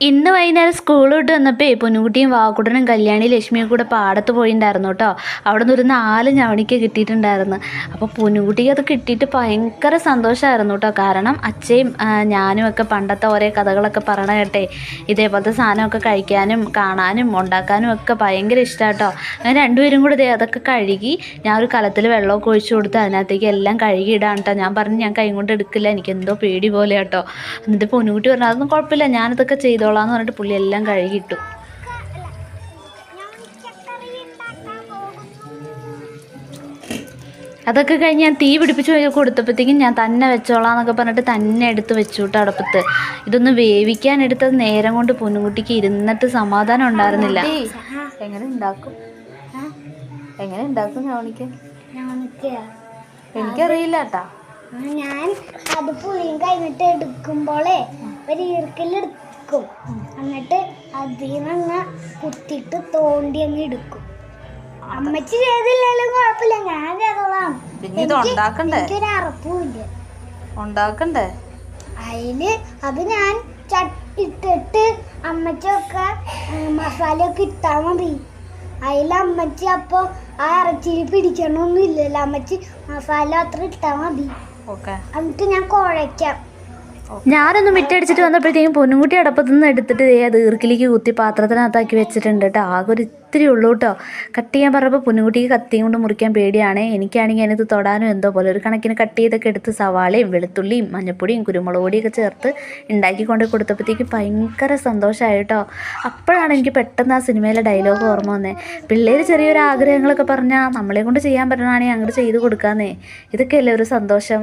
ഇന്ന് വൈകുന്നേരം സ്കൂൾ വിട്ട് വന്നപ്പോൾ പൊന്നുകുട്ടിയും വാക്കുട്ടനും കല്യാണി ലക്ഷ്മിയും കൂടെ പാടത്ത് പോയിട്ടുണ്ടായിരുന്നു കേട്ടോ. അവിടെ നിന്ന് ഒരു 4 ഞവണിക്ക് കിട്ടിയിട്ടുണ്ടായിരുന്നു. അപ്പോൾ പൊന്നുകുട്ടിക്ക് അത് കിട്ടിയിട്ട് ഭയങ്കര സന്തോഷമായിരുന്നു കേട്ടോ. കാരണം അച്ഛയും ഞാനും ഒക്കെ പണ്ടത്തെ ഓരോ കഥകളൊക്കെ പറയണ കേട്ടേ ഇതേപോലത്തെ സാധനമൊക്കെ കഴിക്കാനും കാണാനും ഉണ്ടാക്കാനും ഒക്കെ ഭയങ്കര ഇഷ്ടമാണ് കേട്ടോ. അങ്ങനെ രണ്ടുപേരും കൂടെ അതൊക്കെ കഴുകി ഞാൻ ഒരു കലത്തിൽ വെള്ളമൊക്കെ ഒഴിച്ചു കൊടുത്ത് അതിനകത്തേക്ക് എല്ലാം കഴുകി ഇടാൻ കേട്ടോ. ഞാൻ പറഞ്ഞു ഞാൻ കൈ കൊണ്ട് എടുക്കില്ല, എനിക്കെന്തോ പേടി പോലെ കേട്ടോ. എന്നിട്ട് പൊന്നുകുട്ടി പറഞ്ഞു അതൊന്നും കുഴപ്പമില്ല, ഞാനതൊക്കെ ചെയ്തോളാം എന്ന് പറഞ്ഞിട്ട് പുള്ളി എല്ലാം കഴുകിയിട്ടു. അതൊക്കെ കഴിഞ്ഞ് ഞാൻ തീ പിടിപ്പിച്ച് കൊടുത്തപ്പോഴത്തേക്കും ഞാൻ തന്നെ വെച്ചോളാം എന്നൊക്കെ പറഞ്ഞിട്ട് തന്നെ എടുത്ത് വെച്ചു കേട്ടോ അടുപ്പത്ത്. ഇതൊന്ന് വേവിക്കാൻ എടുത്തത് നേരം കൊണ്ട് പൊന്നുകുട്ടിക്ക് ഇരുന്നിട്ട് സമാധാനം ഉണ്ടായിരുന്നില്ല. എങ്ങനെ ഉണ്ടാക്കും ഞവണിക്ക്? എനിക്കറിയില്ല കേട്ടാ. ഞാൻ അത് പുളിയും കഴിഞ്ഞിട്ട് എടുക്കുമ്പോളേ ഒരു ഈർക്കിലെടുക്കും, എന്നിട്ട് അതിൽ നിന്ന് കുത്തിയിട്ട് തോണ്ടി അങ്ങ് എടുക്കും. അമ്മച്ചി ചെയ്തില്ലാലും കുഴപ്പമില്ല, ഞാൻ ചെയ്തോളാം. എനിക്കൊരു അറപ്പുമില്ല ഉണ്ടാക്കണ്ടേ അതില്. അത് ഞാൻ ഇട്ടിട്ട് അമ്മച്ചൊക്കെ മസാലയൊക്കെ ഇട്ടാൽ മതി. അതിൽ അമ്മച്ചി അപ്പോൾ ആ ഇറച്ചിയിൽ പിടിക്കണമൊന്നും ഇല്ലല്ലോ, അമ്മച്ചി മസാല അത്ര ഇട്ടാൽ മതി. എന്നിട്ട് ഞാൻ കുഴയ്ക്കാം. ഞാനൊന്ന് മിറ്റടിച്ചിട്ട് വന്നപ്പോഴത്തേക്കും പൊന്നുകുട്ടി അടപ്പത്തുനിന്ന് എടുത്തിട്ട് അത് ഈർക്കിലേക്ക് കുത്തി പാത്രത്തിനകത്താക്കി വെച്ചിട്ടുണ്ട് കേട്ടോ. ആകെ ഒരു ഇത്തിരി ഉള്ളൂ കേട്ടോ. കട്ട് ചെയ്യാൻ പറഞ്ഞപ്പോൾ പൊന്നുകുട്ടിക്ക് കത്തിയും കൊണ്ട് മുറിക്കാൻ പേടിയാണ്. എനിക്കാണെങ്കിൽ അതിനകത്ത് തൊടാനും എന്തോ പോലെ. ഒരു കണക്കിന് കട്ട് ചെയ്തൊക്കെ എടുത്ത് സവാളയും വെളുത്തുള്ളിയും മഞ്ഞപ്പൊടിയും കുരുമുളക് പൊടിയൊക്കെ ചേർത്ത് ഉണ്ടാക്കിക്കൊണ്ട് കൊടുത്തപ്പോഴത്തേക്ക് ഭയങ്കര സന്തോഷമായി കേട്ടോ. അപ്പോഴാണ് എനിക്ക് പെട്ടെന്ന് ആ സിനിമയിലെ ഡയലോഗ് ഓർമ്മ വന്നേ, പിള്ളേർ ചെറിയൊരു ആഗ്രഹങ്ങളൊക്കെ പറഞ്ഞാൽ നമ്മളെ കൊണ്ട് ചെയ്യാൻ പറ്റണമെങ്കിൽ അങ്ങോട്ട് ചെയ്ത് കൊടുക്കാന്നേ. ഇതൊക്കെയല്ലേ ഒരു സന്തോഷം.